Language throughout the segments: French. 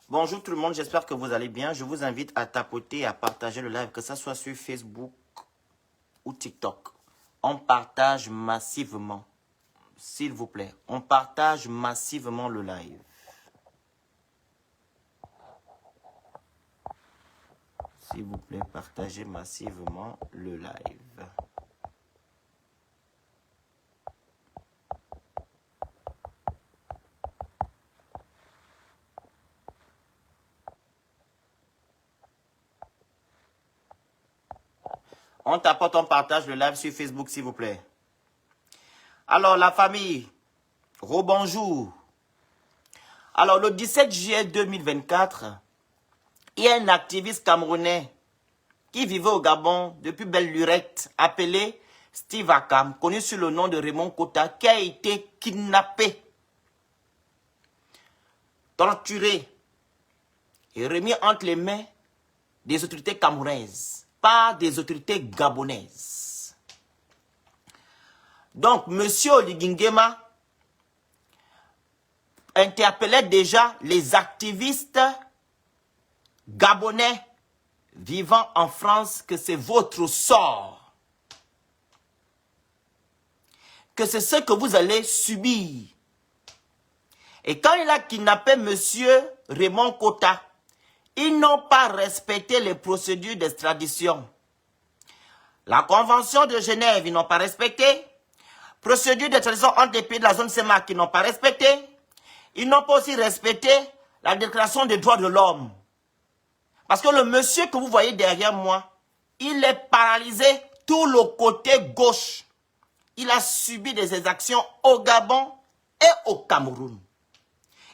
Bonjour tout le monde, j'espère que vous allez bien. Je vous invite à tapoter et à partager le live, que ce soit sur Facebook ou TikTok. On partage massivement, s'il vous plaît. On partage massivement le live. S'il vous plaît, partagez massivement le live. On tapote, on partage le live sur Facebook, s'il vous plaît. Alors, la famille, rebonjour. Alors, le 17 juillet 2024, il y a un activiste camerounais qui vivait au Gabon depuis belle lurette, appelé Steve Akam, connu sous le nom de Raymond Kota, qui a été kidnappé, torturé et remis entre les mains des autorités camerounaises, pas des autorités gabonaises. Donc, M. Oligui Nguema interpellait déjà les activistes gabonais vivant en France que c'est votre sort, que c'est ce que vous allez subir. Et quand il a kidnappé M. Raymond Kota, ils n'ont pas respecté les procédures d'extradition. La Convention de Genève, ils n'ont pas respecté. Procédure d'extradition entre les pays de la zone CEMAC, ils n'ont pas respecté. Ils n'ont pas aussi respecté la Déclaration des droits de l'homme. Parce que le monsieur que vous voyez derrière moi, il est paralysé tout le côté gauche. Il a subi des exactions au Gabon et au Cameroun.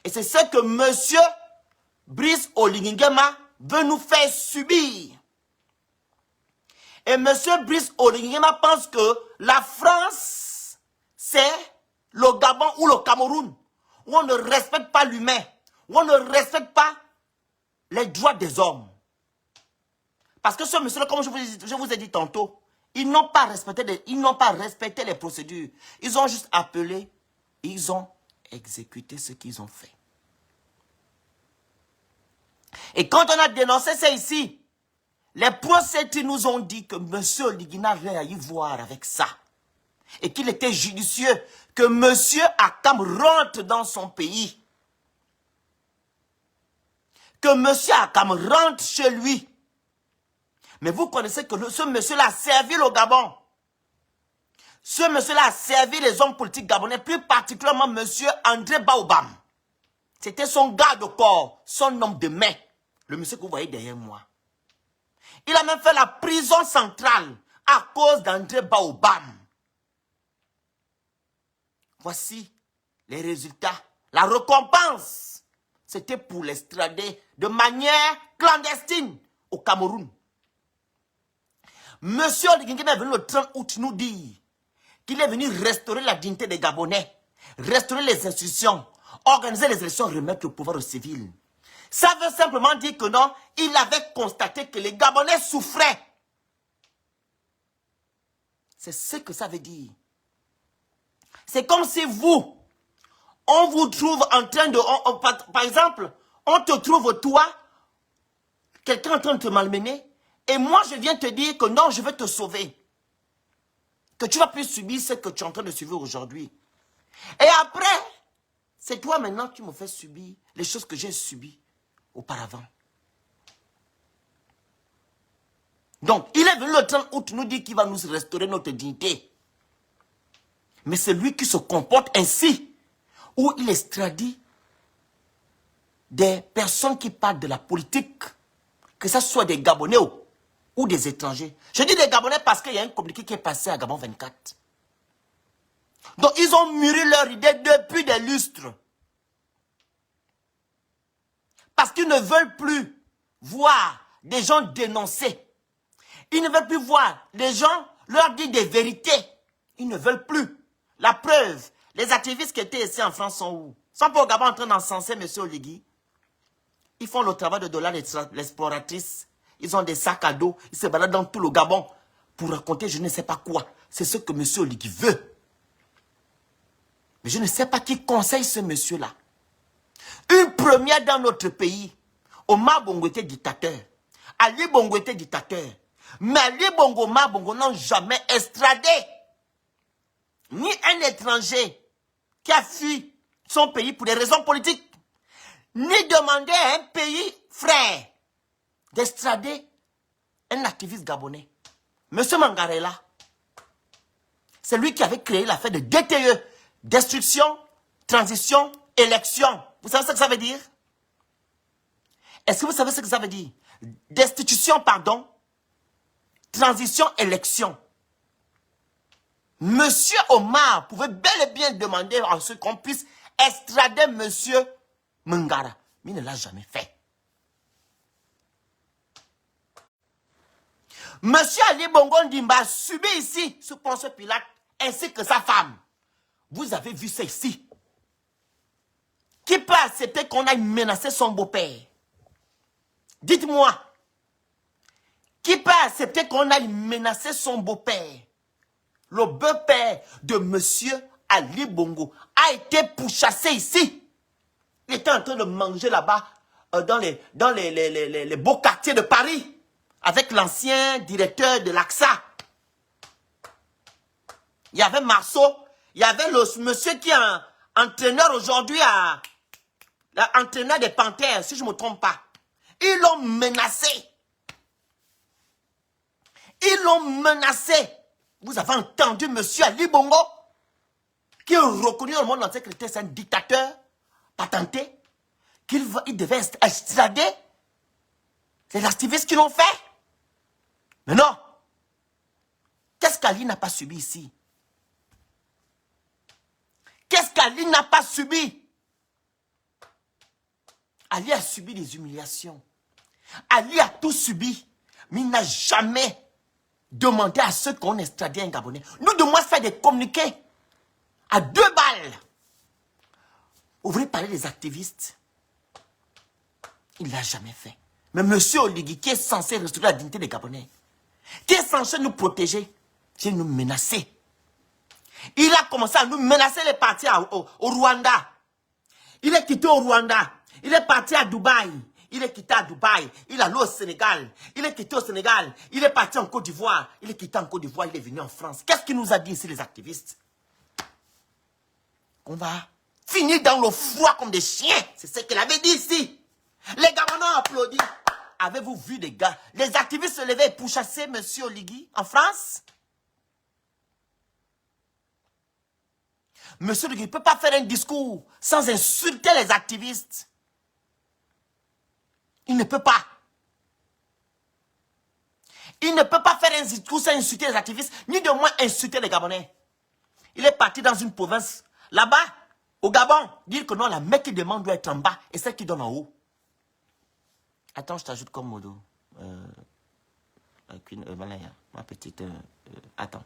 Et c'est ce que monsieur Brice Oligui Nguema veut nous faire subir. Et monsieur Brice Oligui Nguema pense que la France, c'est le Gabon ou le Cameroun, où on ne respecte pas l'humain, où on ne respecte pas les droits des hommes. Parce que ce monsieur-là, comme je vous ai dit tantôt, ils n'ont pas respecté les procédures. Ils ont juste appelé, ils ont exécuté ce qu'ils ont fait. Et quand on a dénoncé ça ici, les procédures nous ont dit que M. Oligui n'a rien à y voir avec ça. Et qu'il était judicieux que M. Akam rentre dans son pays. Que M. Akam rentre chez lui. Mais vous connaissez que ce monsieur-là a servi le Gabon. Ce monsieur-là a servi les hommes politiques gabonais, plus particulièrement M. André Baobam. C'était son garde-corps, son homme de main. Le monsieur que vous voyez derrière moi. Il a même fait la prison centrale à cause d'André Baobam. Voici les résultats. La récompense, c'était pour l'extrader de manière clandestine au Cameroun. Monsieur Oligui Nguema est venu le 30 août nous dire qu'il est venu restaurer la dignité des Gabonais, restaurer les institutions, organiser les élections, remettre le pouvoir aux civils. Ça veut simplement dire que non, il avait constaté que les Gabonais souffraient. C'est ce que ça veut dire. C'est comme si vous, on vous trouve en train de... par exemple, on te trouve toi, quelqu'un en train de te malmener, et moi je viens te dire que non, je vais te sauver. Que tu vas plus subir ce que tu es en train de subir aujourd'hui. Et après, c'est toi maintenant qui me fais subir les choses que j'ai subies auparavant. Donc, il est venu le 30 août nous dire qu'il va nous restaurer notre dignité. Mais c'est lui qui se comporte ainsi, où il extradie des personnes qui parlent de la politique, que ce soit des Gabonais ou des étrangers. Je dis des Gabonais parce qu'il y a un communiqué qui est passé à Gabon 24. Donc, ils ont mûri leur idée depuis des lustres. Parce qu'ils ne veulent plus voir des gens dénoncer. Ils ne veulent plus voir des gens leur dire des vérités. Ils ne veulent plus. La preuve, les activistes qui étaient ici en France sont où? Ils sont pas au Gabon en train d'encenser M. Oligui. Ils font le travail de Dollar l'exploratrice. Ils ont des sacs à dos. Ils se baladent dans tout le Gabon pour raconter je ne sais pas quoi. C'est ce que M. Oligui veut. Mais je ne sais pas qui conseille ce monsieur-là. Une première dans notre pays. Omar Bongo était dictateur. Ali Bongo était dictateur. Mais Ali Bongo, Omar Bongo n'ont jamais extradé ni un étranger qui a fui son pays pour des raisons politiques, ni demandé à un pays frère d'extrader un activiste gabonais. Monsieur Mangarela, c'est lui qui avait créé l'affaire de DTE, destruction, transition, élection. Vous savez ce que ça veut dire? Est-ce que vous savez ce que ça veut dire? Destitution, pardon, transition, élection. Monsieur Omar pouvait bel et bien demander à ce qu'on puisse extrader monsieur Mangara. Mais il ne l'a jamais fait. Monsieur Ali Bongo Ndimba subit ici, sous Ponce Pilate, ainsi que sa femme. Vous avez vu ça ici. Qui peut accepter qu'on aille menacer son beau-père? Dites-moi. Qui peut accepter qu'on aille menacer son beau-père? Le beau-père de monsieur Ali Bongo a été pourchassé ici. Il était en train de manger là-bas, dans les beaux quartiers de Paris, avec l'ancien directeur de l'AXA. Il y avait Marceau, il y avait le monsieur qui est un entraîneur aujourd'hui, entraîneur des Panthères, si je ne me trompe pas. Ils l'ont menacé. Ils l'ont menacé. Vous avez entendu monsieur Ali Bongo, qui est reconnu au monde entier que c'est un dictateur patenté, qu'il devait extrader. C'est les activistes qui l'ont fait. Mais non. Qu'est-ce qu'Ali n'a pas subi ici? Qu'est-ce qu'Ali n'a pas subi? Ali a subi des humiliations. Ali a tout subi. Mais il n'a jamais demandé à ceux qu'on extradait un Gabonais. Nous devons faire des communiqués à 2 balles. Vous voulez parler des activistes? Il ne l'a jamais fait. Mais M. Oligui, qui est censé restaurer la dignité des Gabonais, qui est censé nous protéger, vient nous menacer. Il a commencé à nous menacer les partis au Rwanda. Il est quitté au Rwanda. Il est parti à Dubaï. Il est quitté à Dubaï. Il est allé au Sénégal. Il est quitté au Sénégal. Il est parti en Côte d'Ivoire. Il est quitté en Côte d'Ivoire. Il est venu en France. Qu'est-ce qu'il nous a dit ici, les activistes? On va finir dans le froid comme des chiens. C'est ce qu'il avait dit ici. Les Gabonais ont applaudi. Avez-vous vu des gars, les activistes se levaient pour chasser M. Oligui en France? M. Oligui ne peut pas faire un discours sans insulter les activistes. Il ne peut pas. Il ne peut pas faire un discours sans insulter les activistes, ni de moins insulter les Gabonais. Il est parti dans une province, là-bas, au Gabon, dire que non, la mec qui demande doit être en bas et celle qui donne en haut. Attends, je t'ajoute comme modo. Ma petite... attends.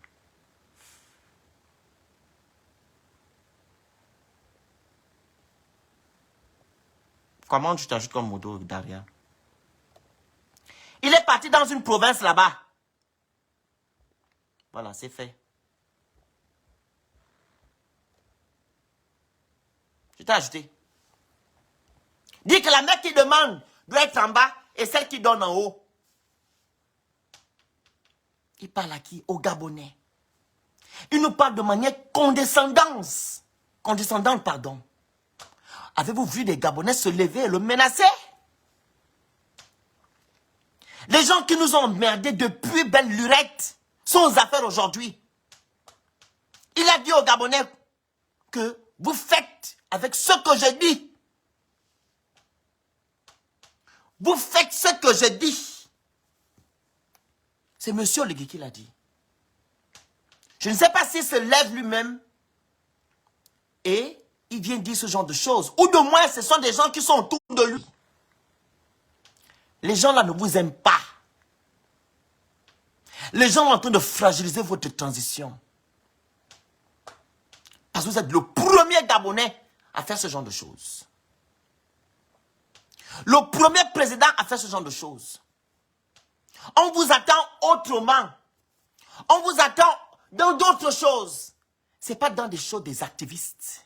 Comment je t'ajoute comme modo, Daria? Il est parti dans une province là-bas. Voilà, c'est fait. Je t'ai ajouté. Dis que la mec qui demande doit être en bas et celle qui donne en haut. Il parle à qui? Aux Gabonais. Il nous parle de manière condescendante. Condescendante, pardon. Avez-vous vu des Gabonais se lever et le menacer? Les gens qui nous ont emmerdés depuis belle lurette sont aux affaires aujourd'hui. Il a dit aux Gabonais que vous faites avec ce que je dis. Vous faites ce que je dis. C'est M. Oligui qui l'a dit. Je ne sais pas s'il se lève lui-même et il vient dire ce genre de choses. Ou de moins, ce sont des gens qui sont autour de lui. Les gens là ne vous aiment pas. Les gens sont en train de fragiliser votre transition. Parce que vous êtes le premier Gabonais à faire ce genre de choses. Le premier président a fait ce genre de choses. On vous attend autrement. On vous attend dans d'autres choses. Ce n'est pas dans des choses des activistes.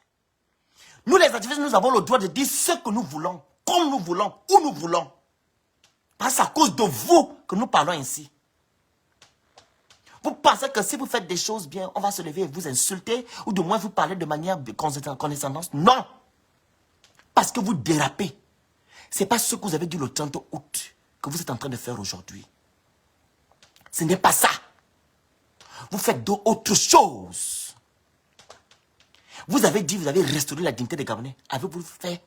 Nous les activistes, nous avons le droit de dire ce que nous voulons, comme nous voulons, où nous voulons. Parce que c'est à cause de vous que nous parlons ainsi. Vous pensez que si vous faites des choses bien, on va se lever et vous insulter, ou de moins vous parler de manière condescendante? Non. Parce que vous dérapez. Ce n'est pas ce que vous avez dit le 30 août que vous êtes en train de faire aujourd'hui. Ce n'est pas ça. Vous faites d'autres choses. Vous avez dit, vous avez restauré la dignité des Gabonais. Avez-vous fait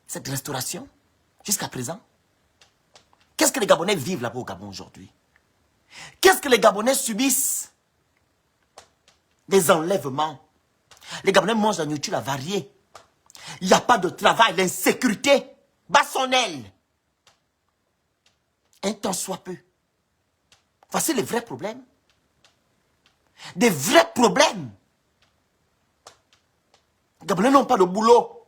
cette restauration jusqu'à présent? Qu'est-ce que les Gabonais vivent là-bas au Gabon aujourd'hui? Qu'est-ce que les Gabonais subissent? Des enlèvements. Les Gabonais mangent la nourriture avariée. Il n'y a pas de travail, l'insécurité bat son aile. Un temps soit peu. Voici les vrais problèmes. Des vrais problèmes. Les Gabonais n'ont pas de boulot.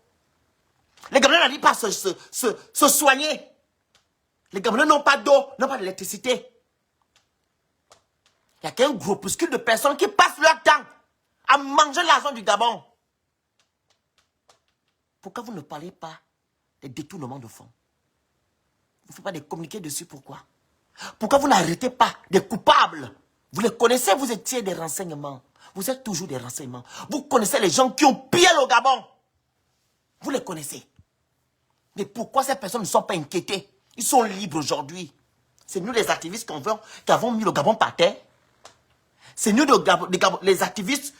Les Gabonais n'arrivent pas à se soigner. Les Gabonais n'ont pas d'eau, n'ont pas d'électricité. Il n'y a qu'un groupuscule de personnes qui passent leur temps à manger l'argent du Gabon. Pourquoi vous ne parlez pas des détournements de fonds? Vous ne faites pas des communiqués dessus, pourquoi? Pourquoi vous n'arrêtez pas des coupables? Vous les connaissez, vous étiez des renseignements. Vous êtes toujours des renseignements. Vous connaissez les gens qui ont pillé le Gabon. Vous les connaissez. Mais pourquoi ces personnes ne sont pas inquiétées? Ils sont libres aujourd'hui. C'est nous les activistes qui avons mis le Gabon par terre. C'est nous les activistes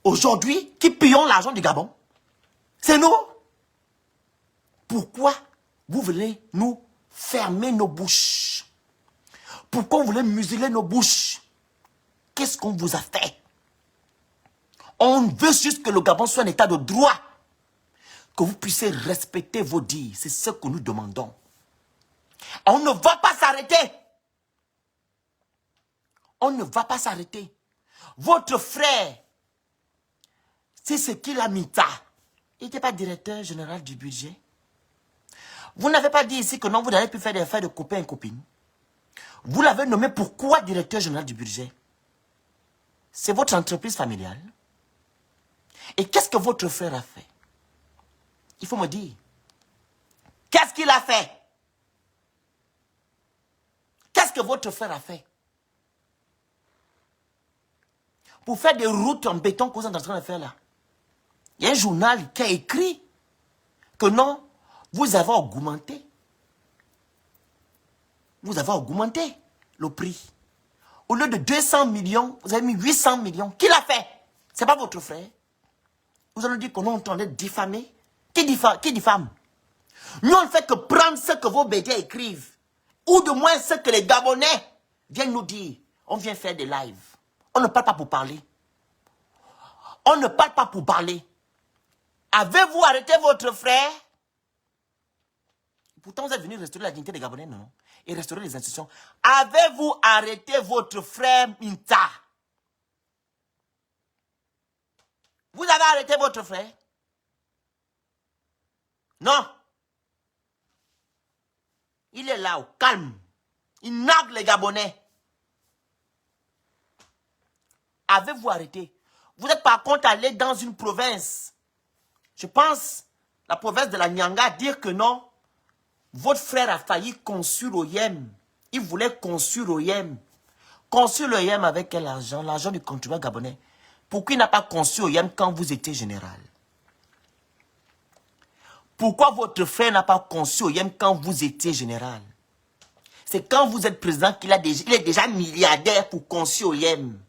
aujourd'hui qui pillons l'argent du Gabon. C'est nous. Pourquoi vous voulez nous fermer nos bouches? Pourquoi vous voulez museler nos bouches? Qu'est-ce qu'on vous a fait? On veut juste que le Gabon soit un état de droit. Que vous puissiez respecter vos dires. C'est ce que nous demandons. On ne va pas s'arrêter. On ne va pas s'arrêter. Votre frère, c'est ce qu'il a mis tard. Il n'était pas directeur général du budget. Vous n'avez pas dit ici que non, vous n'avez pu faire des affaires de copains et copines. Vous l'avez nommé pourquoi directeur général du budget? C'est votre entreprise familiale. Et qu'est-ce que votre frère a fait? Il faut me dire. Qu'est-ce qu'il a fait? Qu'est-ce que votre frère a fait? Pour faire des routes en béton que vous êtes en train de faire là. Il y a un journal qui a écrit que non, vous avez augmenté. Vous avez augmenté le prix. Au lieu de 200 millions, vous avez mis 800 millions. Qui l'a fait? Ce n'est pas votre frère. Vous allez dire qu'on est en train de diffamer. Qui diffame? Nous, on ne fait que prendre ce que vos médias écrivent. Ou de moins ce que les Gabonais viennent nous dire. On vient faire des lives. On ne parle pas pour parler. On ne parle pas pour parler. Avez-vous arrêté votre frère? Pourtant, vous êtes venu restaurer la dignité des Gabonais, non? Et restaurer les institutions. Avez-vous arrêté votre frère Minta? Vous avez arrêté votre frère? Non. Il est là, au calme. Il nargue les Gabonais. Avez-vous arrêté? Vous êtes par contre allé dans une province. Je pense, la province de la Nyanga, dire que non. Votre frère a failli construire l'OIM. Il voulait construire l'OIM. Construire l'OIM avec quel argent? L'argent du contribuable gabonais. Pourquoi il n'a pas construit l'OIM quand vous étiez général? Pourquoi votre frère n'a pas construit l'OIM quand vous étiez général? C'est quand vous êtes président qu'il est déjà milliardaire pour construire l'OIM.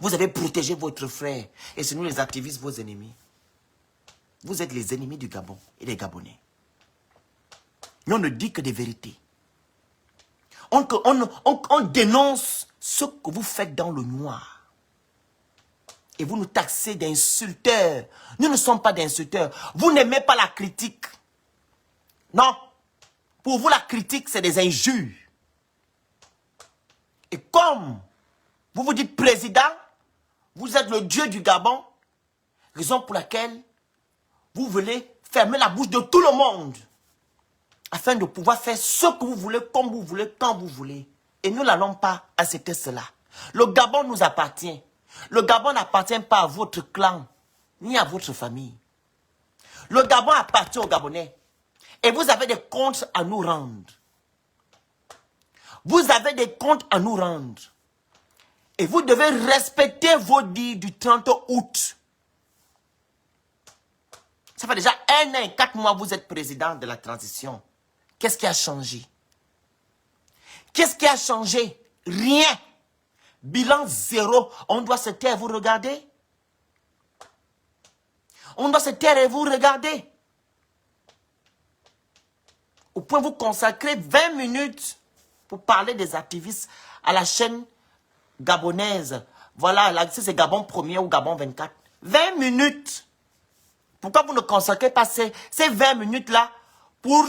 Vous avez protégé votre frère. Et c'est nous les activistes, vos ennemis. Vous êtes les ennemis du Gabon et des Gabonais. Nous, on ne dit que des vérités. On dénonce ce que vous faites dans le noir. Et vous nous taxez d'insulteurs. Nous ne sommes pas d'insulteurs. Vous n'aimez pas la critique. Non. Pour vous, la critique, c'est des injures. Et comme vous vous dites président, vous êtes le dieu du Gabon, raison pour laquelle vous voulez fermer la bouche de tout le monde afin de pouvoir faire ce que vous voulez, comme vous voulez, quand vous voulez. Et nous n'allons pas accepter cela. Le Gabon nous appartient. Le Gabon n'appartient pas à votre clan, ni à votre famille. Le Gabon appartient aux Gabonais. Et vous avez des comptes à nous rendre. Vous avez des comptes à nous rendre. Et vous devez respecter vos dits du 30 août. Ça fait déjà 1 an et 4 mois que vous êtes président de la transition. Qu'est-ce qui a changé? Qu'est-ce qui a changé? Rien. Bilan zéro. On doit se taire et vous regarder. On doit se taire et vous regarder. Au point où vous consacrez 20 minutes pour parler des activistes à la chaîne gabonaise. Voilà, c'est Gabon 1er ou Gabon 24. 20 minutes. Pourquoi vous ne consacrez pas ces 20 minutes-là pour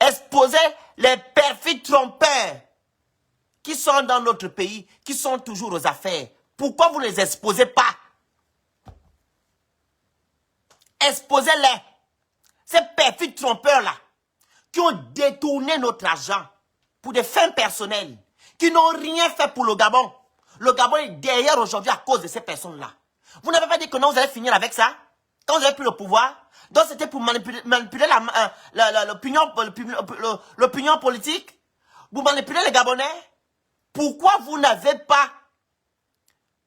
exposer les perfides trompeurs qui sont dans notre pays, qui sont toujours aux affaires? Pourquoi vous ne les exposez pas? Exposez-les. Ces perfides trompeurs-là, qui ont détourné notre argent pour des fins personnelles, qui n'ont rien fait pour le Gabon. Le Gabon est derrière aujourd'hui à cause de ces personnes-là. Vous n'avez pas dit que non, vous allez finir avec ça? Quand vous avez pris le pouvoir, donc c'était pour manipuler l'opinion politique. Vous manipulez les Gabonais. Pourquoi vous n'avez pas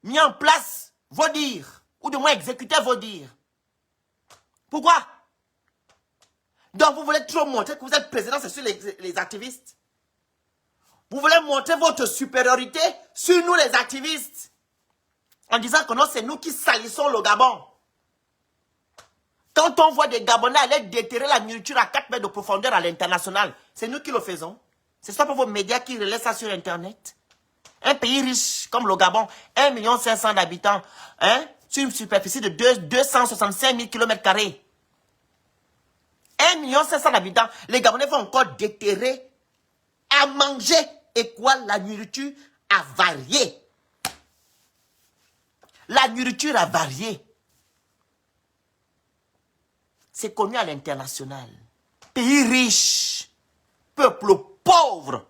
mis en place vos dires, ou du moins exécuté vos dires? Pourquoi? Donc vous voulez trop montrer que vous êtes président, c'est sur les activistes. Vous voulez montrer votre supériorité sur nous les activistes. En disant que non, c'est nous qui salissons le Gabon. Quand on voit des Gabonais aller déterrer la nourriture à 4 mètres de profondeur à l'international, c'est nous qui le faisons. C'est ça pour vos médias qui relaient ça sur Internet. Un pays riche comme le Gabon, 1 500 000 d'habitants, hein, sur une superficie de 265 000 km². 1 500 000 d'habitants, les Gabonais vont encore déterrer à manger et quoi? La nourriture a varié. La nourriture a varié. C'est connu à l'international. Pays riche, peuple pauvre.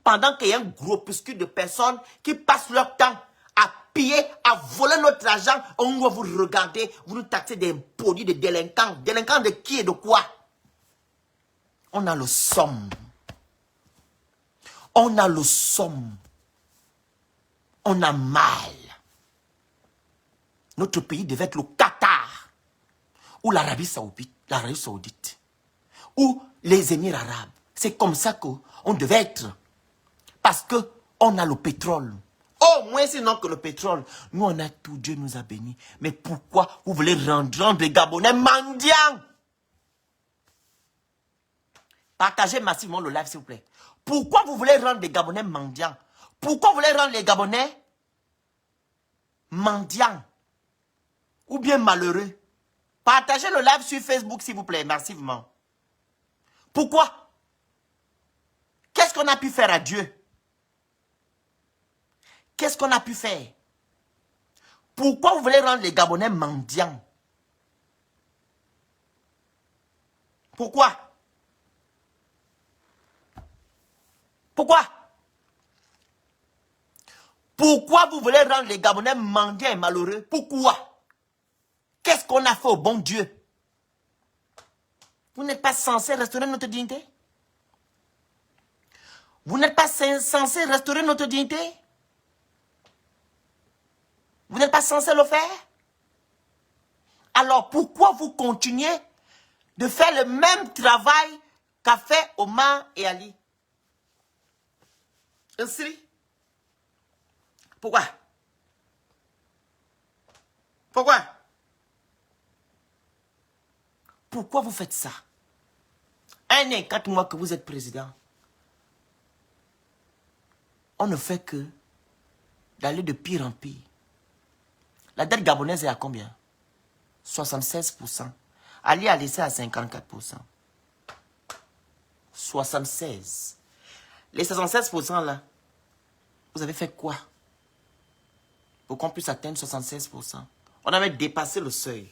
Pendant qu'il y a un groupuscule de personnes qui passent leur temps à piller, à voler notre argent, on va vous regarder, vous nous taxez d'impolis, de délinquants. Délinquants de qui et de quoi? On a le somme. On a le somme. On a mal. Notre pays devait être le Qatar, ou l'Arabie Saoudite, ou les Émirats arabes. C'est comme ça qu'on devait être. Parce qu'on a le pétrole. Au moins, sinon que le pétrole. Nous, on a tout. Dieu nous a bénis. Mais pourquoi vous voulez rendre les Gabonais mendiants? Partagez massivement le live, s'il vous plaît. Pourquoi vous voulez rendre les Gabonais mendiants? Pourquoi vous voulez rendre les Gabonais mendiants? Ou bien malheureux? Partagez le live sur Facebook, s'il vous plaît, massivement. Pourquoi? Qu'est-ce qu'on a pu faire à Dieu? Qu'est-ce qu'on a pu faire? Pourquoi vous voulez rendre les Gabonais mendiants? Pourquoi? Pourquoi? Pourquoi vous voulez rendre les Gabonais mendiants et malheureux? Pourquoi? Qu'est-ce qu'on a fait au bon Dieu? Vous n'êtes pas censé restaurer notre dignité? Vous n'êtes pas censé restaurer notre dignité? Vous n'êtes pas censé le faire? Alors pourquoi vous continuez de faire le même travail qu'a fait Omar et Ali? Ainsi? Pourquoi? Pourquoi? Pourquoi vous faites ça? 1 an et 4 mois que vous êtes président. On ne fait que d'aller de pire en pire. La dette gabonaise est à combien? 76%. Ali a laissé à 54%. 76. Les 76% là, vous avez fait quoi? Pour qu'on puisse atteindre 76%. On avait dépassé le seuil.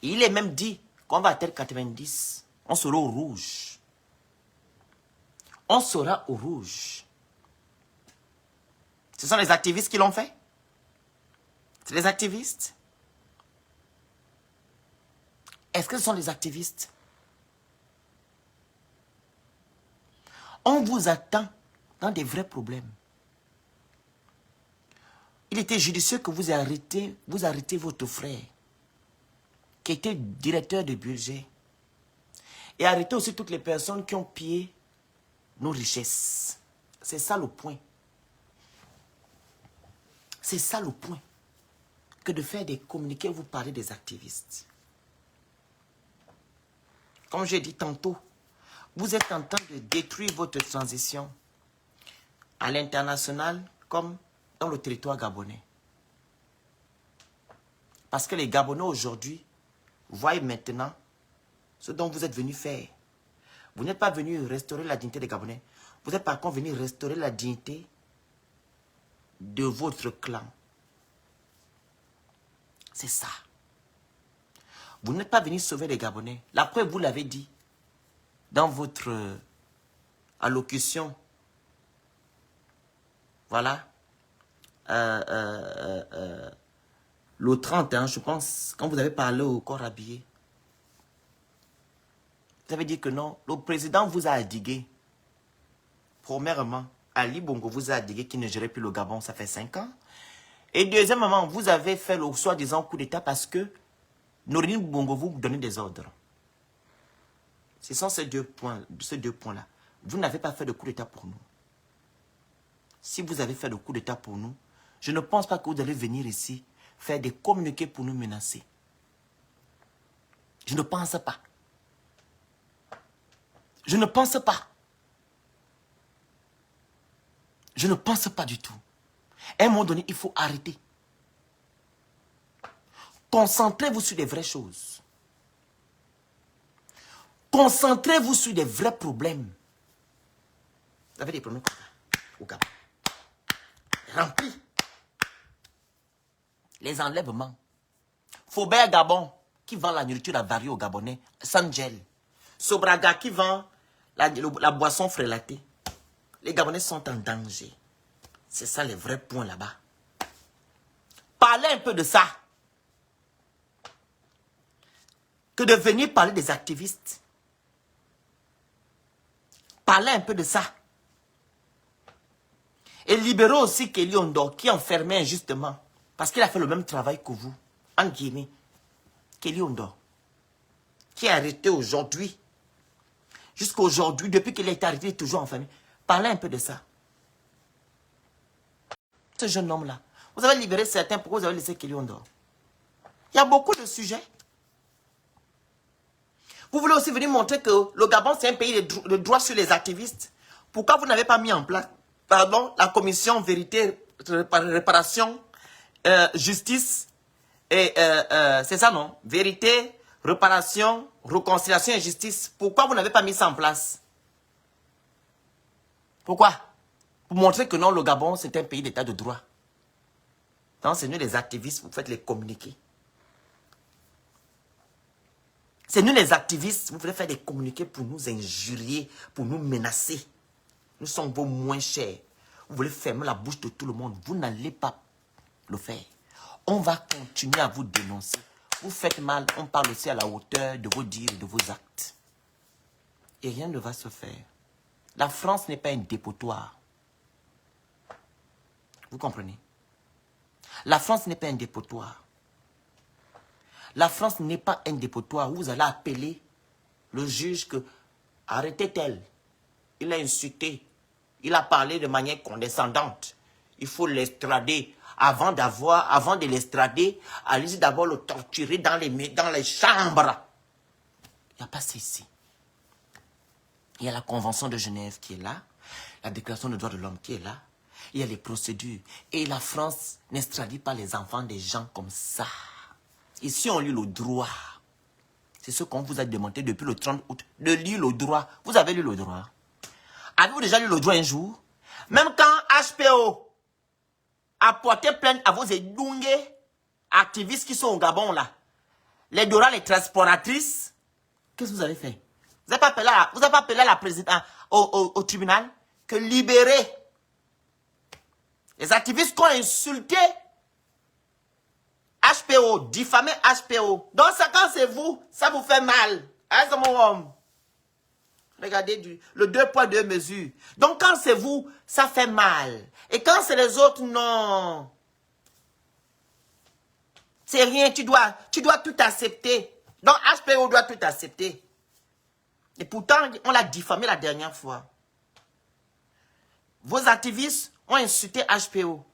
Il est même dit qu'on va atteindre 90. On sera au rouge. On sera au rouge. Ce sont les activistes qui l'ont fait? C'est les activistes? Est-ce que ce sont les activistes? On vous attend dans des vrais problèmes. Il était judicieux que vous arrêtez votre frère, qui était directeur de budget. Et arrêtez aussi toutes les personnes qui ont pillé nos richesses. C'est ça le point. C'est ça le point. Que de faire des communiqués, vous parlez des activistes. Comme j'ai dit tantôt, vous êtes en train de détruire votre transition à l'international comme dans le territoire gabonais. Parce que les Gabonais aujourd'hui voient maintenant ce dont vous êtes venu faire. Vous n'êtes pas venu restaurer la dignité des Gabonais. Vous êtes par contre venu restaurer la dignité de votre clan. C'est ça. Vous n'êtes pas venu sauver les Gabonais. La preuve, vous l'avez dit dans votre allocution. Voilà. Le 31, je pense, quand vous avez parlé au corps habillé. Vous avez dit que non, le président vous a adigué. Premièrement, Ali Bongo vous a adigué qu'il ne gérait plus le Gabon, ça fait 5 ans. Et deuxièmement, vous avez fait le soi-disant coup d'État parce que Norini Bongo vous donnait des ordres. Ce sont ces deux points-là. Vous n'avez pas fait de coup d'État pour nous. Si vous avez fait le coup d'État pour nous, je ne pense pas que vous allez venir ici faire des communiqués pour nous menacer. Je ne pense pas. Je ne pense pas. Je ne pense pas du tout. À un moment donné, il faut arrêter. Concentrez-vous sur des vraies choses. Concentrez-vous sur des vrais problèmes. Vous avez des problèmes au Gabon. Remplis. Les enlèvements. Faubert Gabon, qui vend la nourriture avariée aux Gabonais, sans gel. Sobraga, qui vend la boisson frélatée. Les Gabonais sont en danger. C'est ça les vrais points là-bas. Parlez un peu de ça. Que de venir parler des activistes. Parlez un peu de ça. Et libérez aussi Kelly Ondor, qui est enfermé injustement. Parce qu'il a fait le même travail que vous. En Guinée. Kelly Ondor. Qui est arrêté aujourd'hui. Jusqu'à aujourd'hui, depuis qu'il a été arrêté, il est toujours enfermé. Parlez un peu de ça. Ce jeune homme-là. Vous avez libéré certains, pourquoi vous avez laissé Kelly Ondor? Il y a beaucoup de sujets. Vous voulez aussi venir montrer que le Gabon, c'est un pays de droit sur les activistes. Pourquoi vous n'avez pas mis en place, la commission vérité, réparation, justice, et c'est ça non? Vérité, réparation, réconciliation et justice. Pourquoi vous n'avez pas mis ça en place? Pourquoi? Pour montrer que non, le Gabon, c'est un pays d'état de droit. Non, c'est nous les activistes, vous faites les communiqués. C'est nous les activistes, vous voulez faire des communiqués pour nous injurier, pour nous menacer. Nous sommes vos moins chers. Vous voulez fermer la bouche de tout le monde. Vous n'allez pas le faire. On va continuer à vous dénoncer. Vous faites mal, on parle aussi à la hauteur de vos dires et de vos actes. Et rien ne va se faire. La France n'est pas un dépotoir. Vous comprenez? La France n'est pas un dépotoir. La France n'est pas un dépotoir où vous allez appeler le juge que arrêtez-elle. Il a insulté. Il a parlé de manière condescendante. Il faut l'extrader. Avant de l'extrader, allez-y d'abord le torturer dans les chambres. Il n'y a pas ça ici. Il y a la Convention de Genève qui est là. La Déclaration des droits de l'homme qui est là. Il y a les procédures. Et la France n'extradie pas les enfants des gens comme ça. Ici, on lit le droit. C'est ce qu'on vous a demandé depuis le 30 août, de lire le droit. Vous avez lu le droit? Avez-vous déjà lu le droit un jour? Même quand HPO a porté plainte à vos édungés activistes qui sont au Gabon, là, les Dora, les transportatrices, qu'est-ce que vous avez fait? Vous n'avez pas appelé la présidente au tribunal que libérer les activistes qui ont insulté HPO, diffamé HPO. Donc ça, quand c'est vous, ça vous fait mal. Hein, c'est mon homme. Regardez, le 2 poids, 2 mesures. Donc, quand c'est vous, ça fait mal. Et quand c'est les autres, non. C'est rien, tu dois tout accepter. Donc, HPO doit tout accepter. Et pourtant, on l'a diffamé la dernière fois. Vos activistes ont insulté HPO.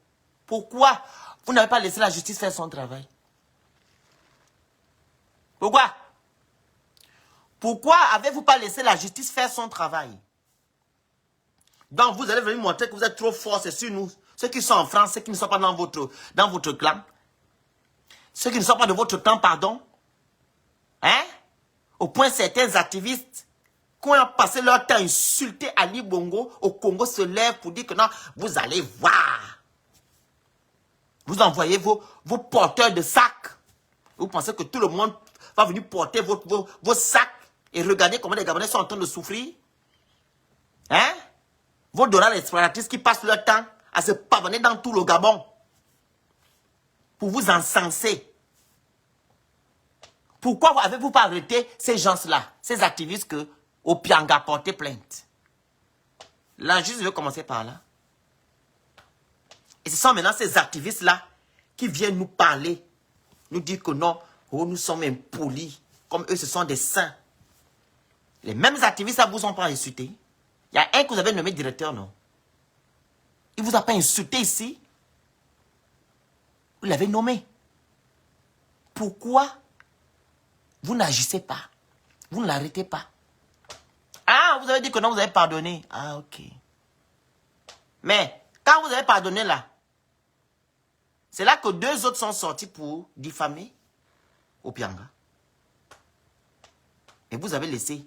Pourquoi vous n'avez pas laissé la justice faire son travail? Pourquoi? Pourquoi avez-vous pas laissé la justice faire son travail? Donc, vous allez venir montrer que vous êtes trop fort, c'est sur nous. Ceux qui sont en France, ceux qui ne sont pas dans votre clan. Ceux qui ne sont pas de votre clan, pardon. Hein? Au point, certains activistes qui ont passé leur temps à insulter Ali Bongo, au Congo se lèvent pour dire que non, vous allez voir. Vous envoyez vos porteurs de sacs. Vous pensez que tout le monde va venir porter vos sacs et regarder comment les Gabonais sont en train de souffrir? Hein? Vos dollars exploratrices qui passent leur temps à se pavaner dans tout le Gabon pour vous encenser. Pourquoi avez-vous pas arrêté ces gens-là, ces activistes que Opianga porté plainte? La justice veut commencer par là. Et ce sont maintenant ces activistes-là qui viennent nous parler, nous dire que non, oh, nous sommes impolis, comme eux, ce sont des saints. Les mêmes activistes, ça vous ont pas insulté. Il y a un que vous avez nommé directeur, non? Il ne vous a pas insulté ici. Vous l'avez nommé. Pourquoi vous n'agissez pas? Vous ne l'arrêtez pas. Ah, vous avez dit que non, vous avez pardonné. Ah, ok. Mais, quand vous avez pardonné là, c'est là que 2 autres sont sortis pour diffamer Opianga. Et vous avez laissé.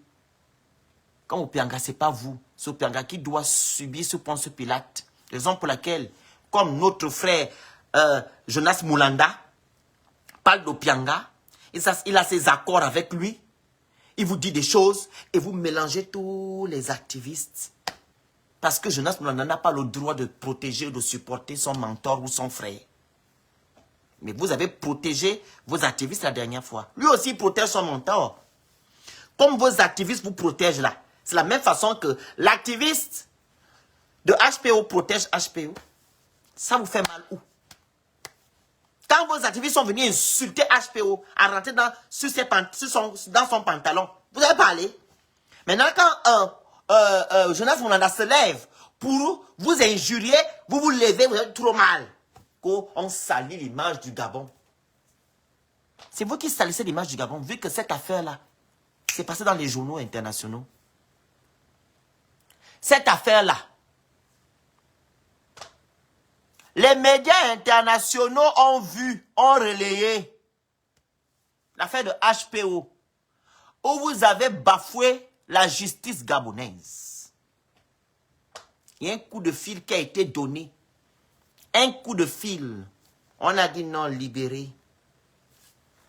Comme Opianga, ce n'est pas vous. C'est Opianga qui doit subir ce Ponce Pilate. Raison pour laquelle, comme notre frère Jonas Moulanda parle d'Opianga, il a ses accords avec lui. Il vous dit des choses et vous mélangez tous les activistes. Parce que Jonas Moulanda n'a pas le droit de protéger ou de supporter son mentor ou son frère. Mais vous avez protégé vos activistes la dernière fois. Lui aussi protège son mentor. Comme vos activistes vous protègent là. C'est la même façon que l'activiste de HPO protège HPO. Ça vous fait mal où? Quand vos activistes sont venus insulter HPO, à rentrer dans son pantalon, vous avez parlé. Maintenant, quand Jonas Moulanda se lève pour vous injurier, vous vous levez, vous avez trop mal. On salit l'image du Gabon. C'est vous qui salissez l'image du Gabon, vu que cette affaire-là s'est passée dans les journaux internationaux. Cette affaire-là, les médias internationaux ont vu, ont relayé l'affaire de HPO, où vous avez bafoué la justice gabonaise. Il y a un coup de fil qui a été donné. Un coup de fil. On a dit non, libéré.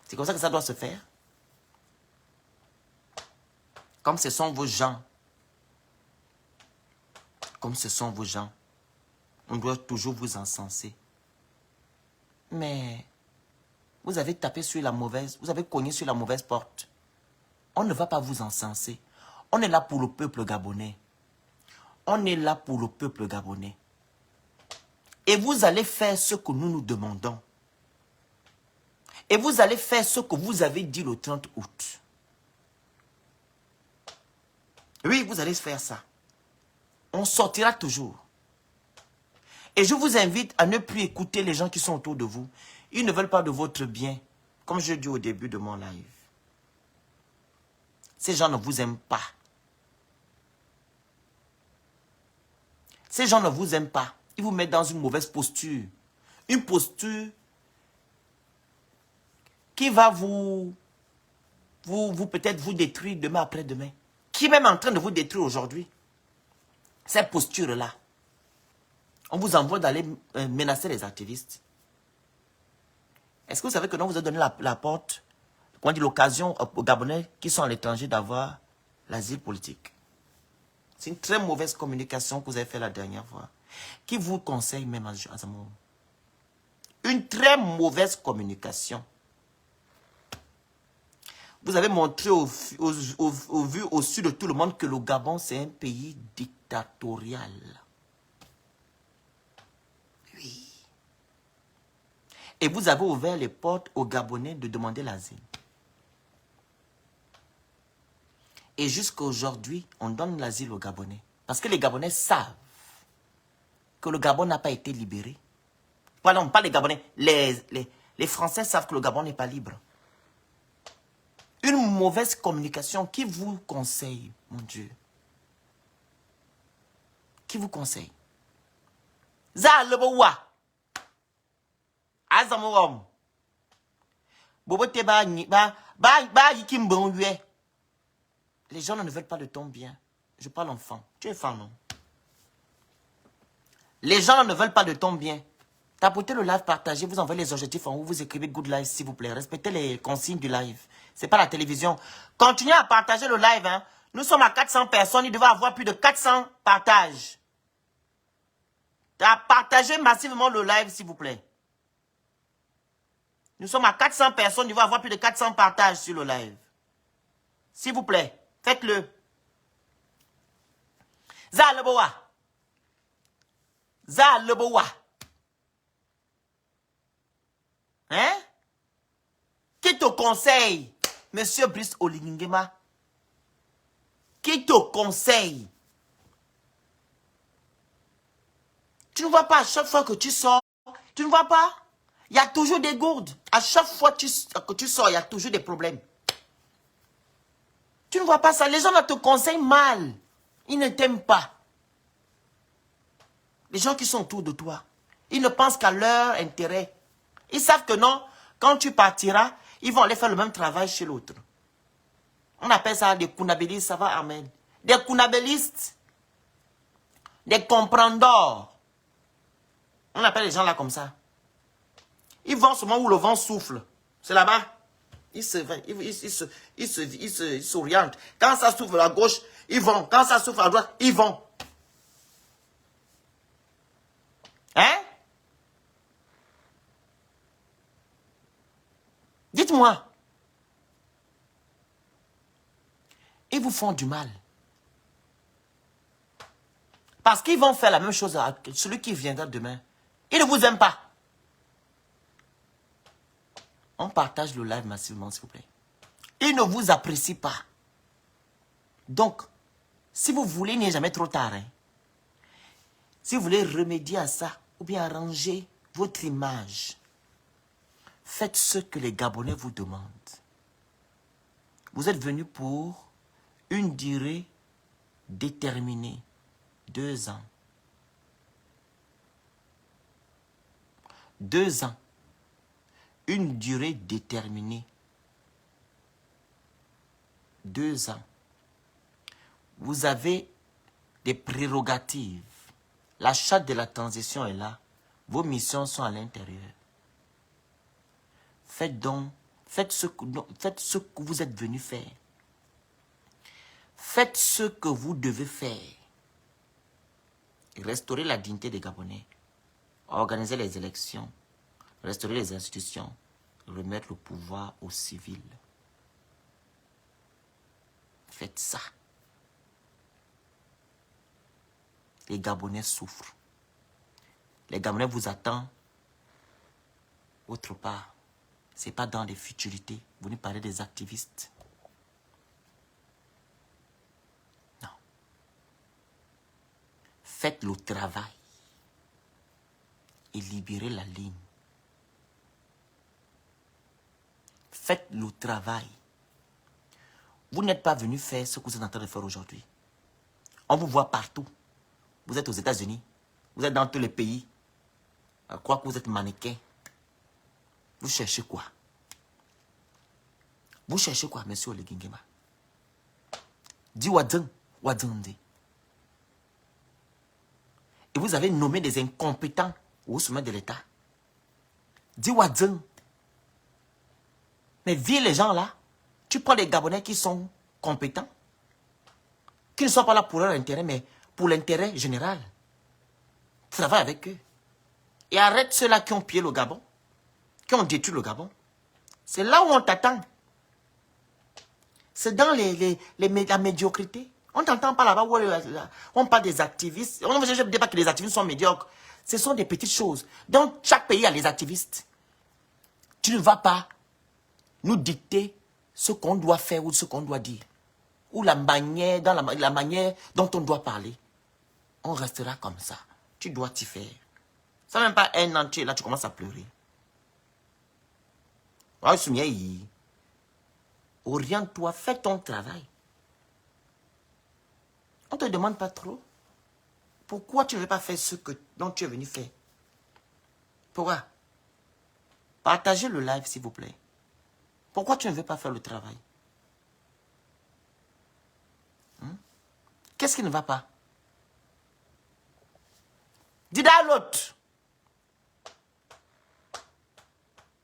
C'est comme ça que ça doit se faire. Comme ce sont vos gens. Comme ce sont vos gens. On doit toujours vous encenser. Mais vous avez tapé sur la mauvaise, vous avez cogné sur la mauvaise porte. On ne va pas vous encenser. On est là pour le peuple gabonais. On est là pour le peuple gabonais. Et vous allez faire ce que nous nous demandons. Et vous allez faire ce que vous avez dit le 30 août. Oui, vous allez faire ça. On sortira toujours. Et je vous invite à ne plus écouter les gens qui sont autour de vous. Ils ne veulent pas de votre bien, comme je dis au début de mon live. Ces gens ne vous aiment pas. Ces gens ne vous aiment pas. Ils vous mettent dans une mauvaise posture. Une posture qui va vous peut-être vous détruire demain après-demain. Qui est même en train de vous détruire aujourd'hui. Cette posture-là. On vous envoie d'aller menacer les activistes. Est-ce que vous savez que non, vous avez donné la porte, comment dire, l'occasion aux Gabonais qui sont à l'étranger d'avoir l'asile politique? C'est une très mauvaise communication que vous avez fait la dernière fois. Qui vous conseille même à ce moment? Une très mauvaise communication. Vous avez montré au vu au sud de tout le monde que le Gabon, c'est un pays dictatorial. Oui. Et vous avez ouvert les portes aux Gabonais de demander l'asile. Et jusqu'à aujourd'hui, on donne l'asile aux Gabonais. Parce que les Gabonais savent que le Gabon n'a pas été libéré. Pardon, pas les Gabonais. Les Français savent que le Gabon n'est pas libre. Une mauvaise communication, qui vous conseille, mon Dieu? Qui vous conseille? Za lebowa. Azamorom. Bobote ba yikimbonwe. Les gens ne veulent pas de ton bien. Je parle enfant. Tu es femme, non? Les gens ne veulent pas de ton bien. Tapotez le live, partagez, vous envoyez les objectifs en haut, vous écrivez good live s'il vous plaît. Respectez les consignes du live. C'est pas la télévision. Continuez à partager le live. Hein. Nous sommes à 400 personnes, il devait avoir plus de 400 partages. Partagez massivement le live s'il vous plaît. Nous sommes à 400 personnes, il devait avoir plus de 400 partages sur le live. S'il vous plaît, faites-le. Za lebowa. Za lebowa. Hein? Qui te conseille, Monsieur Brice Oligingema? Qui te conseille? Tu ne vois pas à chaque fois que tu sors, tu ne vois pas? Il y a toujours des gourdes. À chaque fois que tu sors, il y a toujours des problèmes. Tu ne vois pas ça? Les gens te conseillent mal. Ils ne t'aiment pas. Les gens qui sont autour de toi, ils ne pensent qu'à leur intérêt. Ils savent que non, quand tu partiras, ils vont aller faire le même travail chez l'autre. On appelle ça des kounabélistes, ça va, amen. Des kounabélistes, des comprendors. On appelle les gens là comme ça. Ils vont seulement où le vent souffle. C'est là-bas. Ils s'orientent. Quand ça souffle à gauche, ils vont. Quand ça souffle à droite, ils vont. Hein? Dites-moi. Ils vous font du mal. Parce qu'ils vont faire la même chose à celui qui viendra demain. Ils ne vous aiment pas. On partage le live massivement, s'il vous plaît. Ils ne vous apprécient pas. Donc, si vous voulez, il n'est jamais trop tard. Hein. Si vous voulez remédier à ça, ou bien arranger votre image, faites ce que les Gabonais vous demandent. Vous êtes venus pour une durée déterminée. 2 ans. 2 ans. Une durée déterminée. 2 ans. Vous avez des prérogatives. La charte de la transition est là. Vos missions sont à l'intérieur. Faites donc, faites ce que vous êtes venu faire. Faites ce que vous devez faire. Restaurer la dignité des Gabonais. Organiser les élections. Restaurer les institutions. Remettre le pouvoir aux civils. Faites ça. Les Gabonais souffrent. Les Gabonais vous attendent autre part. Ce n'est pas dans les futurités. Vous nous parlez des activistes. Non. Faites le travail. Et libérez la ligne. Faites le travail. Vous n'êtes pas venu faire ce que vous êtes en train de faire aujourd'hui. On vous voit partout. Vous êtes aux États-Unis. Vous êtes dans tous les pays. À croire que vous êtes mannequin. Vous cherchez quoi? Vous cherchez quoi, monsieur Oligingema? Dis wadzen, wadzen. Et vous avez nommé des incompétents au sommet de l'État. Dis wadzen. Mais viens les gens là. Tu prends des Gabonais qui sont compétents. Qui ne sont pas là pour leur intérêt, mais pour l'intérêt général. Travaille avec eux. Et arrête ceux-là qui ont pillé le Gabon. Qui ont détruit le Gabon. C'est là où on t'attend. C'est dans la médiocrité. On t'entend pas là-bas, on parle des activistes. On ne dit pas que les activistes sont médiocres. Ce sont des petites choses. Dans chaque pays, il y a les activistes. Tu ne vas pas nous dicter ce qu'on doit faire ou ce qu'on doit dire. Ou la manière, dans la manière dont on doit parler. On restera comme ça. Tu dois t'y faire. Ça même pas un an, là, tu commences à pleurer. Oriente-toi, fais ton travail. On ne te demande pas trop. Pourquoi tu ne veux pas faire ce dont tu es venu faire? Pourquoi? Partagez le live, s'il vous plaît. Pourquoi tu ne veux pas faire le travail? Qu'est-ce qui ne va pas? Dis à l'autre.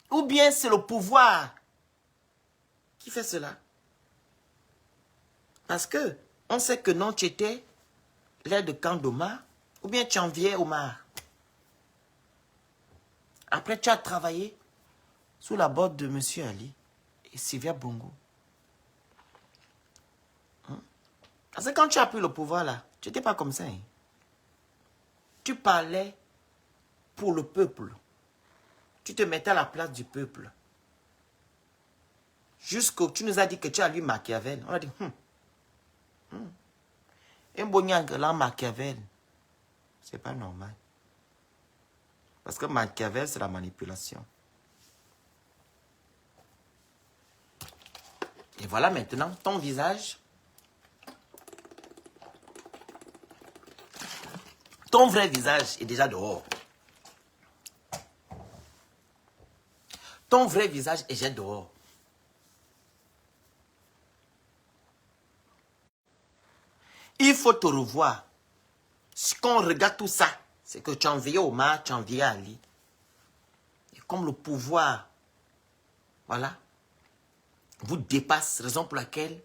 Ou bien c'est le pouvoir qui fait cela. Parce que on sait que non, tu étais l'aide de camp d'Omar, ou bien tu enviais Omar. Après, tu as travaillé sous la botte de M. Ali et Sylvia Bongo. Parce que quand tu as pris le pouvoir là, tu n'étais pas comme ça. Hein? Tu parlais pour le peuple. Tu te mettais à la place du peuple. Jusqu'au tu nous as dit que tu as lu Machiavel. On a dit, un bonyangue là, Machiavel, c'est pas normal. Parce que Machiavel, c'est la manipulation. Et voilà maintenant, ton visage. Ton vrai visage est déjà dehors. Ton vrai visage est déjà dehors. Il faut te revoir. Quand on regarde tout ça, c'est que tu as envié Omar, tu as envié Ali. Et comme le pouvoir, voilà, vous dépasse, raison pour laquelle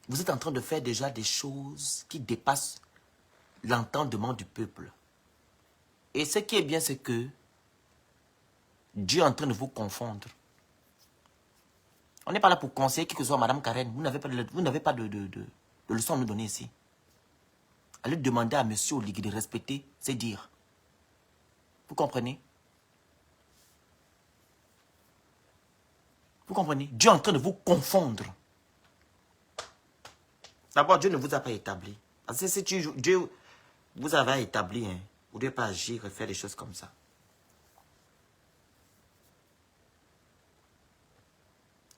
vous êtes en train de faire déjà des choses qui dépassent l'entendement du peuple. Et ce qui est bien, c'est que Dieu est en train de vous confondre. On n'est pas là pour conseiller qui que ce soit Madame Karen. Vous n'avez pas de leçon à nous donner ici. Allez demander à M. Oligui de respecter ses dires. Vous comprenez? Vous comprenez? Dieu est en train de vous confondre. D'abord, Dieu ne vous a pas établi. Parce que si Dieu vous avait établi, hein, vous ne devez pas agir et faire des choses comme ça.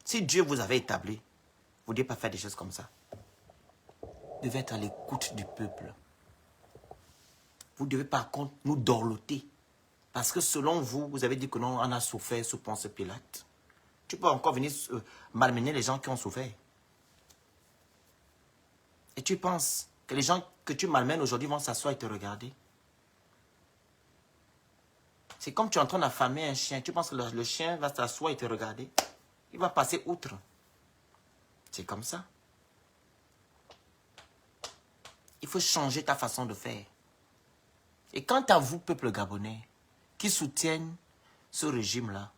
Si Dieu vous avait établi, vous ne devez pas faire des choses comme ça. Vous devez être à l'écoute du peuple. Vous devez par contre nous dorloter. Parce que selon vous, vous avez dit que non, on a souffert sous Ponce Pilate. Tu peux encore venir malmener les gens qui ont souffert. Et tu penses que les gens que tu malmènes aujourd'hui vont s'asseoir et te regarder. C'est comme tu es en train d'affamer un chien. Tu penses que le chien va s'asseoir et te regarder. Il va passer outre. C'est comme ça. Il faut changer ta façon de faire. Et quant à vous, peuple gabonais, qui soutiennent ce régime-là,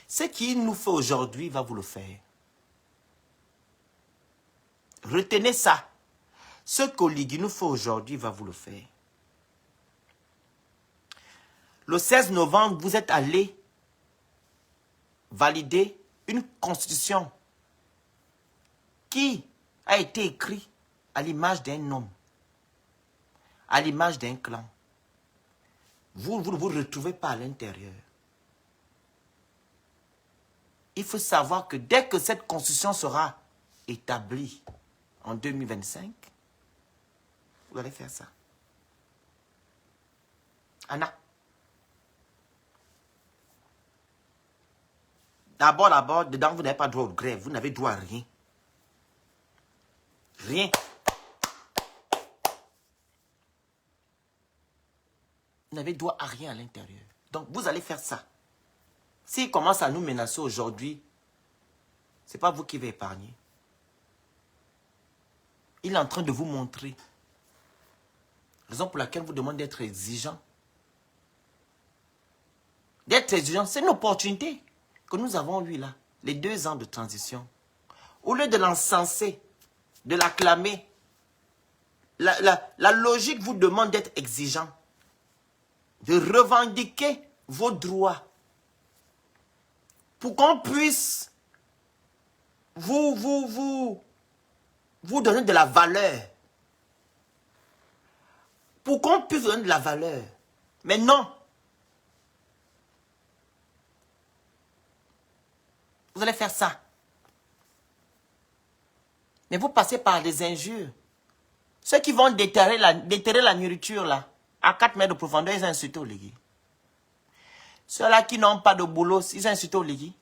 ce qu'il nous fait aujourd'hui va vous le faire. Retenez ça. Ce qu'Oligui nous fait aujourd'hui va vous le faire. Le 16 novembre, vous êtes allés valider une constitution qui a été écrite à l'image d'un homme, à l'image d'un clan. Vous ne vous retrouvez pas à l'intérieur. Il faut savoir que dès que cette constitution sera établie en 2025, vous allez faire ça. Anna. D'abord, dedans, vous n'avez pas droit au grève. Vous n'avez droit à rien. Rien. Vous n'avez droit à rien à l'intérieur. Donc, vous allez faire ça. S'il commence à nous menacer aujourd'hui, ce n'est pas vous qui va épargner. Il est en train de vous montrer. Raison pour laquelle vous demandez d'être exigeant. D'être exigeant, c'est une opportunité que nous avons eue là. les 2 ans de transition, au lieu de l'encenser, de l'acclamer, la logique vous demande d'être exigeant, de revendiquer vos droits pour qu'on puisse vous donner de la valeur. Pour qu'on puisse donner de la valeur. Mais non. Vous allez faire ça. Mais vous passez par des injures. Ceux qui vont déterrer la nourriture là, à 4 mètres de profondeur, ils insultent au légui. Ceux-là qui n'ont pas de boulot, ils insultent au légui.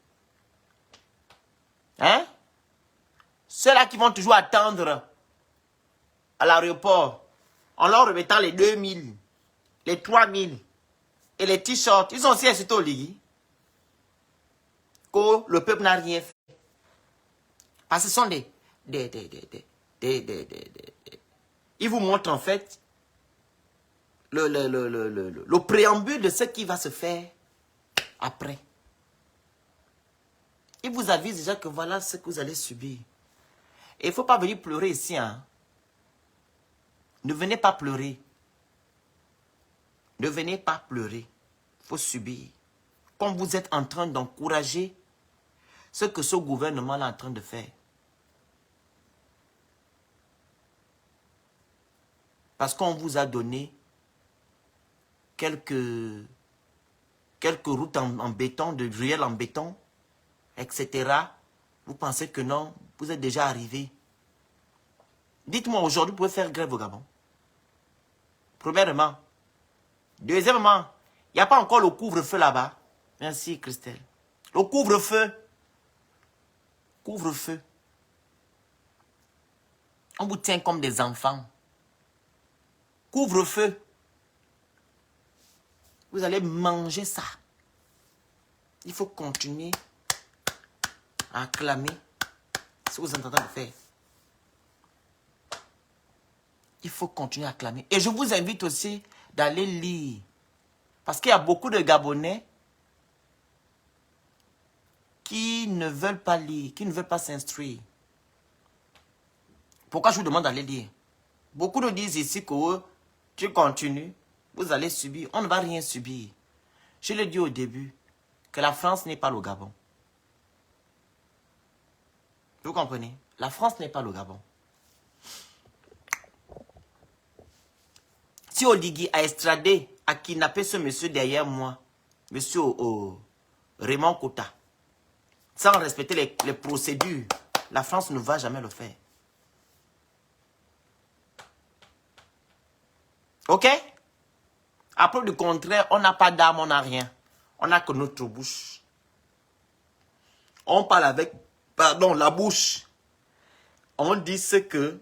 Hein? Ceux-là qui vont toujours attendre à l'aéroport, en leur remettant les 2000, les 3000 et les t-shirts, ils ont aussi insulté au légui. Que le peuple n'a rien fait. Parce que ce sont ils vous montrent en fait le préambule de ce qui va se faire après. Ils vous avisent déjà que voilà ce que vous allez subir. Et il ne faut pas venir pleurer ici. Hein. Ne venez pas pleurer. Ne venez pas pleurer. Il faut subir. Comme vous êtes en train d'encourager ce que ce gouvernement est en train de faire. Parce qu'on vous a donné quelques routes en béton, de ruelles en béton, etc. Vous pensez que non, vous êtes déjà arrivé. Dites-moi, aujourd'hui, vous pouvez faire grève au Gabon. Premièrement. Deuxièmement, il n'y a pas encore le couvre-feu là-bas. Merci, Christelle. Le couvre-feu. Couvre-feu. On vous tient comme des enfants. Couvre-feu. Vous allez manger ça. Il faut continuer à acclamer ce que vous êtes en train de faire. Il faut continuer à acclamer. Et je vous invite aussi d'aller lire. Parce qu'il y a beaucoup de Gabonais qui ne veulent pas lire, qui ne veulent pas s'instruire. Pourquoi je vous demande d'aller lire? Beaucoup nous disent ici que tu continues, vous allez subir. On ne va rien subir. Je l'ai dit au début, que la France n'est pas le Gabon. Vous comprenez? La France n'est pas le Gabon. Si Oligui a extradé, a kidnappé ce monsieur derrière moi, monsieur Raymond Kota, sans respecter les procédures, la France ne va jamais le faire. Ok? À propos du contraire, on n'a pas d'âme, on n'a rien. On n'a que notre bouche. On parle avec, pardon, la bouche. On dit ce que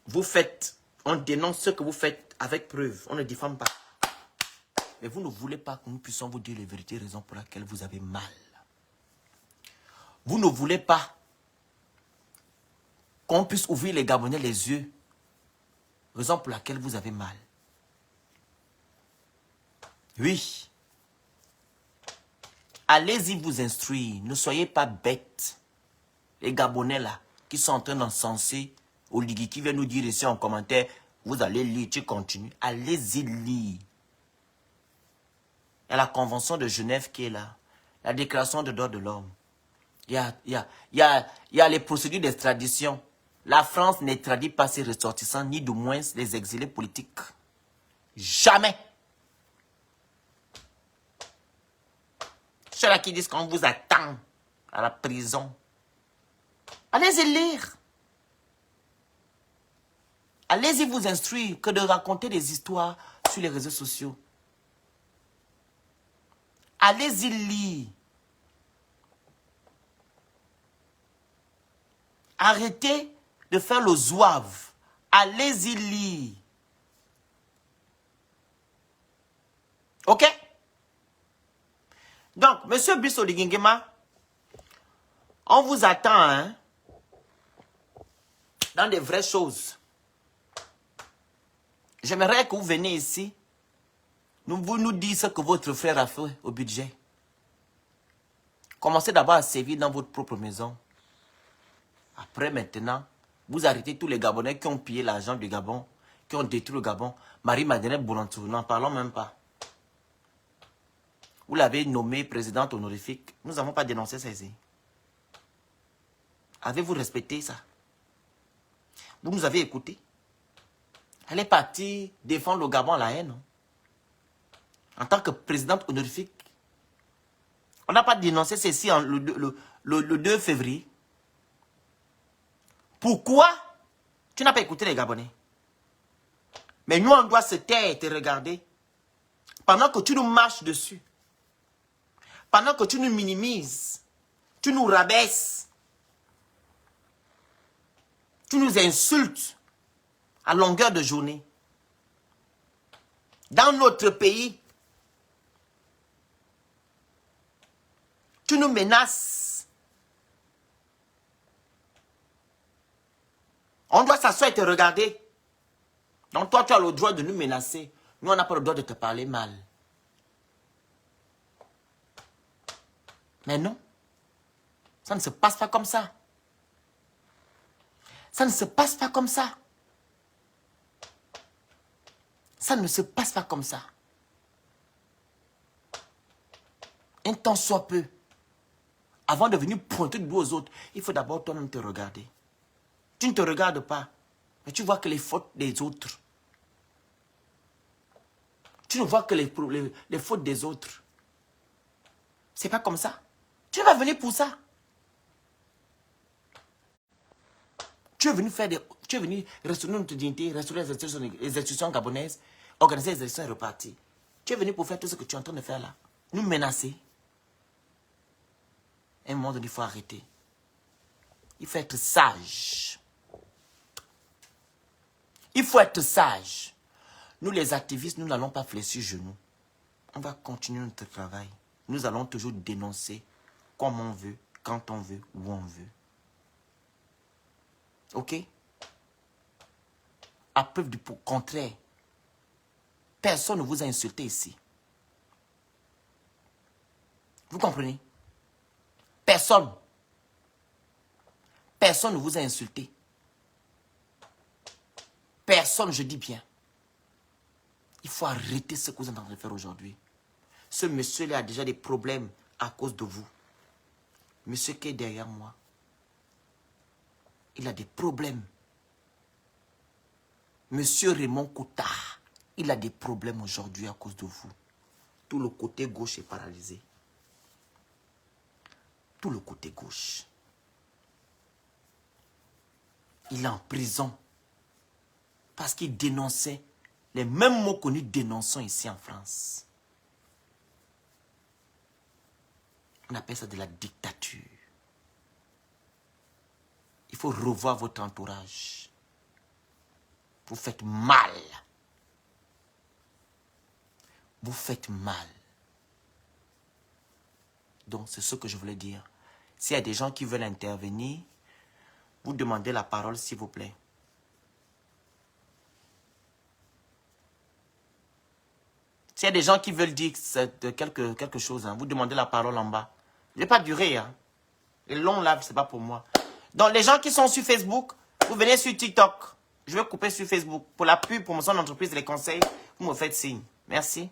vous faites. On dénonce ce que vous faites avec preuve. On ne diffame pas. Mais vous ne voulez pas que nous puissions vous dire les vérités, raison pour laquelle vous avez mal. Vous ne voulez pas qu'on puisse ouvrir les Gabonais les yeux, raison pour laquelle vous avez mal. Oui. Allez-y vous instruire. Ne soyez pas bêtes. Les Gabonais là, qui sont en train d'encenser Oligui, qui vient nous dire ici en commentaire, vous allez lire, tu continues. Allez-y lire. Il y a la Convention de Genève qui est là. La Déclaration des droits de l'homme. Il y a les procédures d'extradition. La France n'extradit pas ses ressortissants, ni de moins les exilés politiques. Jamais. Ceux-là qui disent qu'on vous attend à la prison. Allez-y lire. Allez-y vous instruire que de raconter des histoires sur les réseaux sociaux. Allez-y lire. Arrêtez de faire le zouave. Allez-y lire. Ok? Donc, monsieur Brice Oligui Nguema, on vous attend hein, dans des vraies choses. J'aimerais que vous veniez ici, vous nous dites ce que votre frère a fait au budget. Commencez d'abord à servir dans votre propre maison. Après, maintenant, vous arrêtez tous les Gabonais qui ont pillé l'argent du Gabon, qui ont détruit le Gabon. Marie-Madeleine Boulantou, n'en parlons même pas. Vous l'avez nommée présidente honorifique. Nous n'avons pas dénoncé ça ici. Avez-vous respecté ça? Vous nous avez écouté. Elle est partie défendre le Gabon à la haine. En tant que présidente honorifique. On n'a pas dénoncé ceci le 2 février. Pourquoi tu n'as pas écouté les Gabonais? Mais nous, on doit se taire et te regarder. Pendant que tu nous marches dessus. Pendant que tu nous minimises. Tu nous rabaisses. Tu nous insultes à longueur de journée. Dans notre pays, tu nous menaces. On doit s'asseoir et te regarder. Donc toi, tu as le droit de nous menacer. Nous, on n'a pas le droit de te parler mal. Mais non. Ça ne se passe pas comme ça. Ça ne se passe pas comme ça. Ça ne se passe pas comme ça. Un temps soit peu. Avant de venir pointer du doigt aux autres, il faut d'abord toi-même te regarder. Tu ne te regardes pas, mais tu vois que les fautes des autres. Tu ne vois que les fautes des autres. C'est pas comme ça. Tu vas venir pour ça. Tu es venu faire des... Tu es venu restaurer notre dignité, restaurer les institutions gabonaises, organiser les élections et repartir. Tu es venu pour faire tout ce que tu es en train de faire là. Nous menacer. À un moment donné, il faut arrêter. Il faut être sage. Il faut être sage. Nous, les activistes, nous n'allons pas fléchir genoux. On va continuer notre travail. Nous allons toujours dénoncer comme on veut, quand on veut, où on veut. Ok? À preuve du contraire, personne ne vous a insulté ici. Vous comprenez? Personne. Personne ne vous a insulté. Personne, je dis bien. Il faut arrêter ce que vous êtes en train de faire aujourd'hui. Ce monsieur-là a déjà des problèmes à cause de vous. Monsieur qui est derrière moi, il a des problèmes. Monsieur Raymond Kouta, il a des problèmes aujourd'hui à cause de vous. Tout le côté gauche est paralysé. Tout le côté gauche. Il est en prison parce qu'il dénonçait les mêmes mots que nous dénonçons ici en France. On appelle ça de la dictature. Il faut revoir votre entourage. Vous faites mal. Vous faites mal. Donc, c'est ce que je voulais dire. S'il y a des gens qui veulent intervenir, vous demandez la parole, s'il vous plaît. S'il y a des gens qui veulent dire quelque chose, hein, vous demandez la parole en bas. Je ne vais pas durer. Hein. Les longs lives, ce n'est pas pour moi. Donc, les gens qui sont sur Facebook, vous venez sur TikTok. Je vais couper sur Facebook. Pour la pub, pour mon son d'entreprise, les conseils, vous me faites signe. Merci.